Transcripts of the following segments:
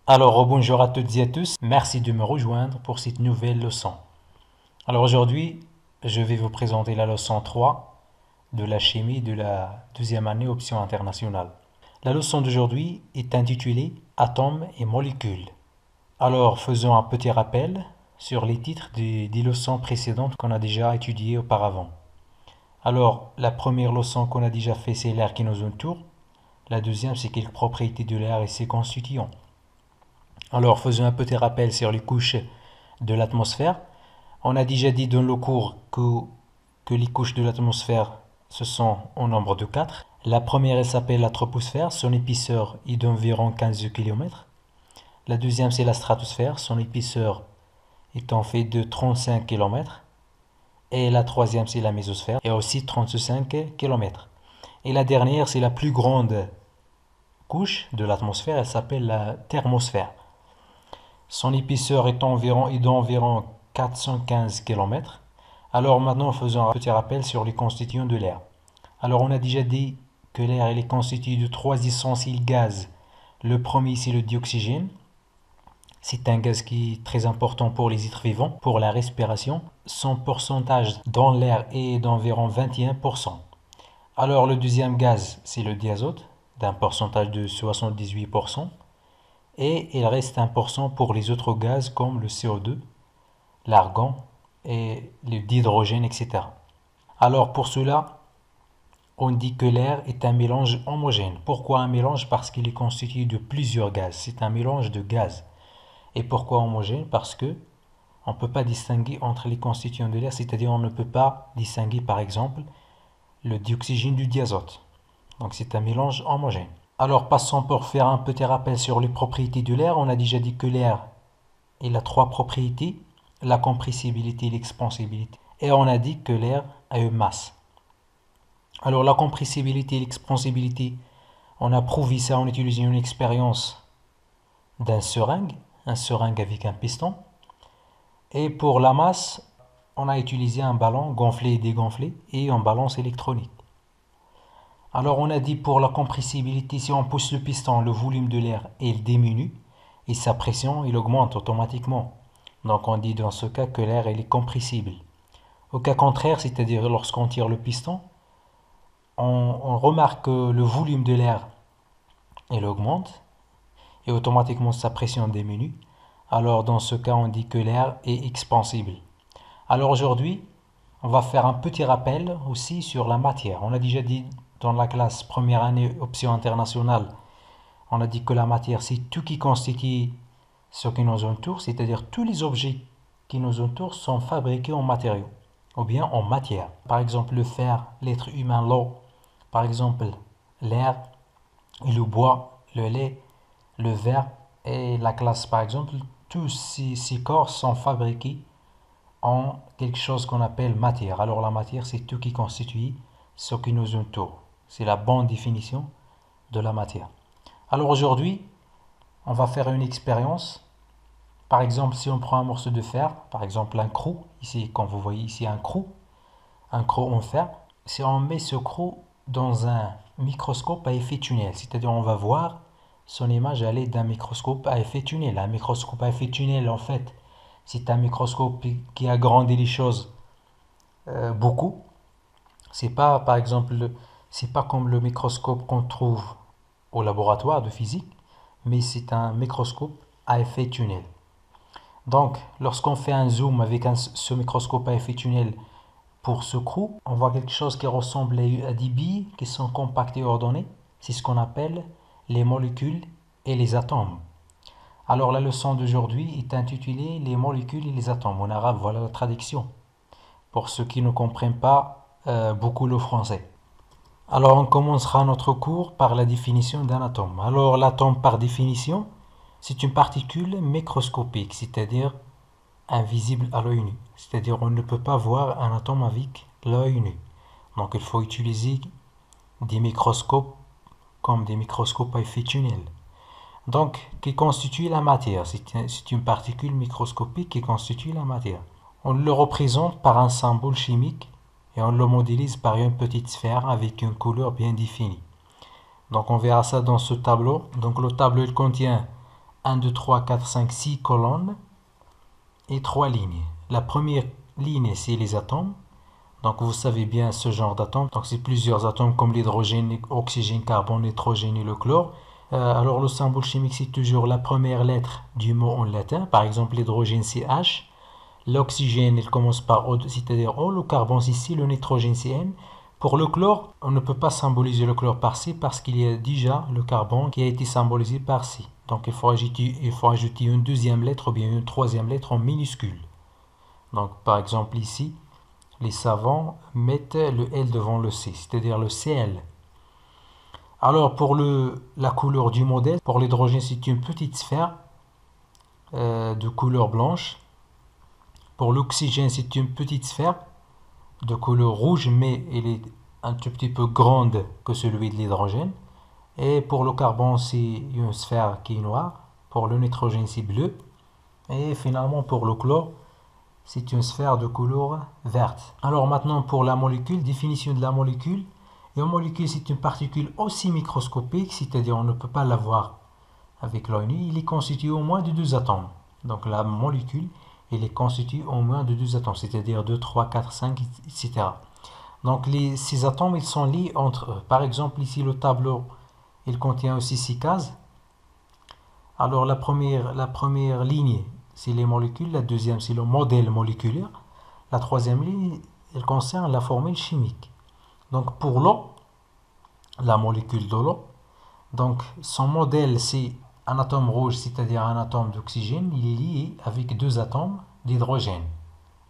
Alors, bonjour à toutes et à tous, merci de me rejoindre pour cette nouvelle leçon. Alors aujourd'hui, je vais vous présenter la leçon 3 de la chimie de la deuxième année option internationale. La leçon d'aujourd'hui est intitulée Atomes et molécules. Alors, faisons un petit rappel sur les titres des leçons précédentes qu'on a déjà étudiées auparavant. Alors, la première leçon qu'on a déjà fait, c'est l'air qui nous entoure. La deuxième, c'est quelques propriétés de l'air et ses constituants. Alors, faisons un petit rappel sur les couches de l'atmosphère. On a déjà dit dans le cours que les couches de l'atmosphère, ce sont au nombre de 4. La première, elle s'appelle la troposphère. Son épaisseur est d'environ 15 km. La deuxième, c'est la stratosphère. Son épaisseur est en fait de 35 km. Et la troisième, c'est la mésosphère, et aussi 35 km. Et la dernière, c'est la plus grande couche de l'atmosphère. Elle s'appelle la thermosphère. Son épaisseur est d'environ 415 km. Alors maintenant, faisons un petit rappel sur les constituants de l'air. Alors on a déjà dit que l'air est constitué de trois essentiels gaz. Le premier, c'est le dioxygène. C'est un gaz qui est très important pour les êtres vivants, pour la respiration. Son pourcentage dans l'air est d'environ 21%. Alors le deuxième gaz, c'est le diazote, d'un pourcentage de 78%. Et il reste 1% pour les autres gaz comme le CO2, l'argon et le dihydrogène, etc. Alors pour cela, on dit que l'air est un mélange homogène. Pourquoi un mélange? Parce qu'il est constitué de plusieurs gaz. C'est un mélange de gaz. Et pourquoi homogène? Parce que on ne peut pas distinguer entre les constituants de l'air, c'est-à-dire on ne peut pas distinguer par exemple le dioxygène du diazote. Donc c'est un mélange homogène. Alors passons pour faire un petit rappel sur les propriétés de l'air. On a déjà dit que l'air, il a trois propriétés, la compressibilité et l'expansibilité. Et on a dit que l'air a une masse. Alors la compressibilité et l'expansibilité, on a prouvé ça en utilisant une expérience d'un seringue, un seringue avec un piston. Et pour la masse, on a utilisé un ballon gonflé et dégonflé et une balance électronique. Alors on a dit pour la compressibilité, si on pousse le piston, le volume de l'air il diminue et sa pression il augmente automatiquement. Donc on dit dans ce cas que l'air il est compressible. Au cas contraire, c'est-à-dire lorsqu'on tire le piston, on remarque que le volume de l'air il augmente et automatiquement sa pression diminue. Alors dans ce cas on dit que l'air est expansible. Alors aujourd'hui, on va faire un petit rappel aussi sur la matière. On a déjà dit dans la classe première année option internationale, on a dit que la matière c'est tout qui constitue ce qui nous entoure, c'est-à-dire tous les objets qui nous entourent sont fabriqués en matériaux ou bien en matière. Par exemple le fer, l'être humain, l'eau, par exemple l'air, le bois, le lait, le verre et la glace par exemple, tous ces corps sont fabriqués en quelque chose qu'on appelle matière. Alors la matière c'est tout qui constitue ce qui nous entoure. C'est la bonne définition de la matière. Alors aujourd'hui, on va faire une expérience. Par exemple, si on prend un morceau de fer, par exemple un crou, ici, comme vous voyez ici un crou en fer, si on met ce crou dans un microscope à effet tunnel, c'est-à-dire on va voir son image à l'aide d'un microscope à effet tunnel. Un microscope à effet tunnel, en fait, c'est un microscope qui agrandit les choses beaucoup. C'est pas, par exemple, c'est pas comme le microscope qu'on trouve au laboratoire de physique, mais c'est un microscope à effet tunnel. Donc, lorsqu'on fait un zoom avec ce microscope à effet tunnel pour ce crou, on voit quelque chose qui ressemble à des billes qui sont compactées et ordonnées. C'est ce qu'on appelle les molécules et les atomes. Alors, la leçon d'aujourd'hui est intitulée Les molécules et les atomes. En arabe, voilà la traduction. Pour ceux qui ne comprennent pas beaucoup le français. Alors on commencera notre cours par la définition d'un atome. Alors l'atome par définition, c'est une particule microscopique, c'est-à-dire invisible à l'œil nu. C'est-à-dire on ne peut pas voir un atome avec l'œil nu. Donc il faut utiliser des microscopes comme des microscopes à effet tunnel. Donc qui constitue la matière. C'est une particule microscopique qui constitue la matière. On le représente par un symbole chimique et on le modélise par une petite sphère avec une couleur bien définie. Donc on verra ça dans ce tableau. Donc le tableau il contient 1, 2, 3, 4, 5, 6 colonnes et 3 lignes. La première ligne, c'est les atomes. Donc vous savez bien ce genre d'atomes. Donc c'est plusieurs atomes comme l'hydrogène, l'oxygène, carbone, nitrogène et le chlore. Alors le symbole chimique, c'est toujours la première lettre du mot en latin. Par exemple, l'hydrogène, c'est H. L'oxygène, il commence par O, c'est-à-dire O. Le carbone, c'est C. Le nitrogène, c'est N. Pour le chlore, on ne peut pas symboliser le chlore par C parce qu'il y a déjà le carbone qui a été symbolisé par C. Donc il faut ajouter une deuxième lettre ou bien une troisième lettre en minuscule. Donc par exemple ici, les savants mettent le L devant le C, c'est-à-dire le Cl. Alors pour la couleur du modèle, pour l'hydrogène, c'est une petite sphère de couleur blanche. Pour l'oxygène, c'est une petite sphère de couleur rouge, mais elle est un tout petit peu grande que celui de l'hydrogène. Et pour le carbone, c'est une sphère qui est noire. Pour le nitrogène, c'est bleu. Et finalement, pour le chlore, c'est une sphère de couleur verte. Alors maintenant, pour la molécule, définition de la molécule. Une molécule, c'est une particule aussi microscopique, c'est-à-dire on ne peut pas la voir avec l'œil nu. Il est constitué au moins de 2 atomes. Donc la molécule, elle est constituée au moins de 2 atomes, c'est-à-dire 2, 3, 4, 5, etc. Donc ces atomes, ils sont liés entre eux. Par exemple, ici, le tableau, il contient aussi 6 cases. Alors la première ligne, c'est les molécules. La deuxième, c'est le modèle moléculaire. La troisième ligne, elle concerne la formule chimique. Donc pour l'eau, la molécule de l'eau, donc son modèle, c'est un atome rouge, c'est-à-dire un atome d'oxygène. Il est lié avec 2 atomes d'hydrogène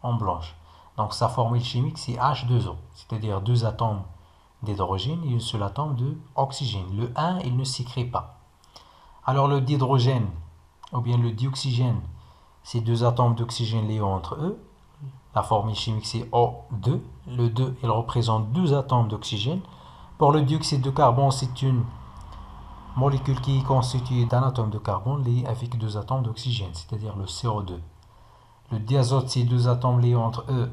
en blanche. Donc sa formule chimique, c'est H2O, c'est-à-dire 2 atomes d'hydrogène et un seul atome d'oxygène. Le 1, il ne s'écrit pas. Alors le dihydrogène, ou bien le dioxygène, c'est 2 atomes d'oxygène liés entre eux. La formule chimique, c'est O2. Le 2, il représente 2 atomes d'oxygène. Pour le dioxyde de carbone, c'est une molécule qui est constituée d'un atome de carbone lié avec 2 atomes d'oxygène, c'est-à-dire le CO2. Le diazote, c'est 2 atomes liés entre eux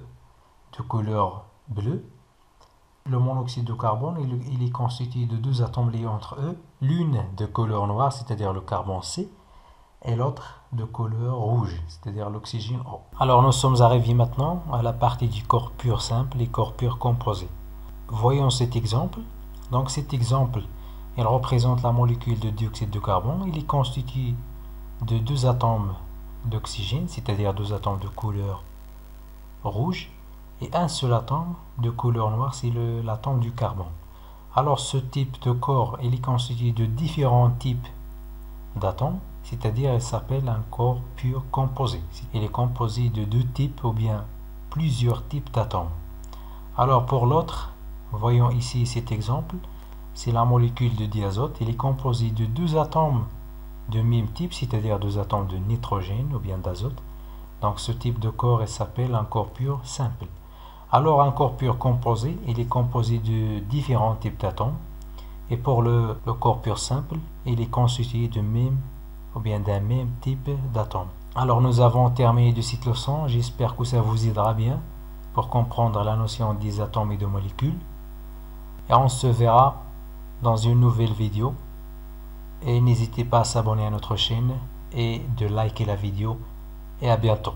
de couleur bleue. Le monoxyde de carbone, il est constitué de 2 atomes liés entre eux, l'une de couleur noire, c'est-à-dire le carbone C, et l'autre de couleur rouge, c'est-à-dire l'oxygène O. Alors nous sommes arrivés maintenant à la partie du corps pur simple et corps pur composé. Voyons cet exemple. Donc cet exemple, il représente la molécule de dioxyde de carbone. Il est constitué de 2 atomes d'oxygène, c'est-à-dire 2 atomes de couleur rouge, et un seul atome de couleur noire, c'est l'atome du carbone. Alors ce type de corps, il est constitué de différents types d'atomes, c'est-à-dire il s'appelle un corps pur composé. Il est composé de 2 types ou bien plusieurs types d'atomes. Alors pour l'autre, voyons ici cet exemple, c'est la molécule de diazote. Il est composé de 2 atomes de même type, c'est-à-dire 2 atomes de nitrogène ou bien d'azote. Donc ce type de corps, il s'appelle un corps pur simple. Alors un corps pur composé, il est composé de différents types d'atomes. Et pour le corps pur simple, il est constitué d'un même type d'atomes. Alors nous avons terminé de cette leçon. J'espère que ça vous aidera bien pour comprendre la notion des atomes et de molécules. Et on se verra dans une nouvelle vidéo. Et n'hésitez pas à s'abonner à notre chaîne et de liker la vidéo. Et à bientôt.